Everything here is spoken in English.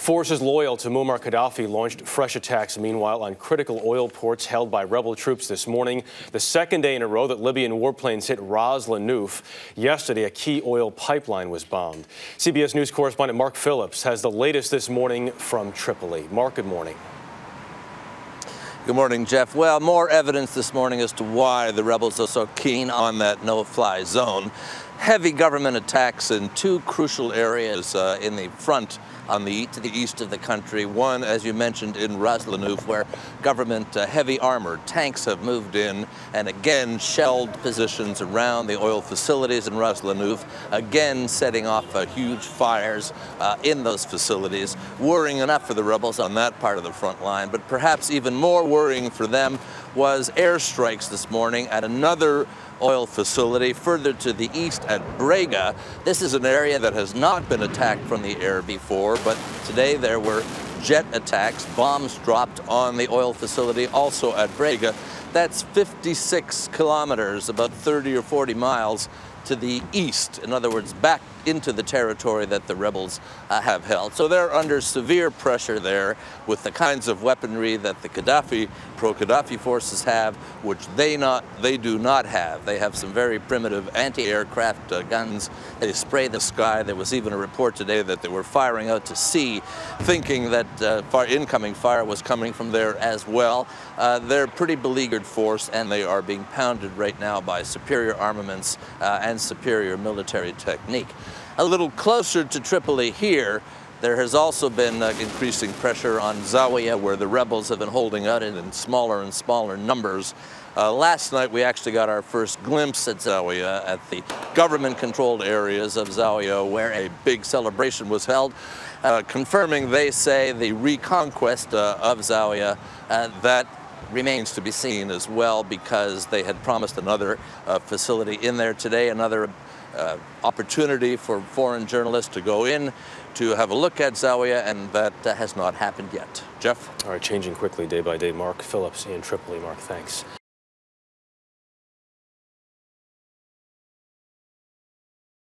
Forces loyal to Muammar Qaddafi launched fresh attacks, meanwhile, on critical oil ports held by rebel troops this morning. The second day in a row that Libyan warplanes hit Ras Lanuf. Yesterday, a key oil pipeline was bombed. CBS News correspondent Mark Phillips has the latest this morning from Tripoli. Mark, good morning. Good morning, Jeff. Well, more evidence this morning as to why the rebels are so keen on that no-fly zone. Heavy government attacks in two crucial areas in the front to the east of the country. One, as you mentioned, in Ras Lanuf, where government heavy armored tanks have moved in and again shelled positions around the oil facilities in Ras Lanuf, again setting off huge fires in those facilities. Worrying enough for the rebels on that part of the front line, but perhaps even more worrying for them was airstrikes this morning at another oil facility further to the east at Brega. This is an area that has not been attacked from the air before, but today there were jet attacks, bombs dropped on the oil facility also at Brega. That's 56 kilometers, about 30 or 40 miles to the east. In other words, back into the territory that the rebels have held. So they're under severe pressure there with the kinds of weaponry that the pro-Qaddafi forces have, which they do not have. They have some very primitive anti-aircraft guns. They spray the sky. There was even a report today that they were firing out to sea, thinking that incoming fire was coming from there as well. They're a pretty beleaguered force, and they are being pounded right now by superior armaments and superior military technique. A little closer to Tripoli here, there has also been increasing pressure on Zawiya, where the rebels have been holding out in smaller and smaller numbers. Last night we actually got our first glimpse at Zawiya, at the government-controlled areas of Zawiya, where a big celebration was held, confirming, they say, the reconquest of Zawiya. That remains to be seen as well, because they had promised another facility in there today, another opportunity for foreign journalists to go in to have a look at Zawiya, and that has not happened yet. Jeff? All right, changing quickly day by day. Mark Phillips in Tripoli. Mark, thanks.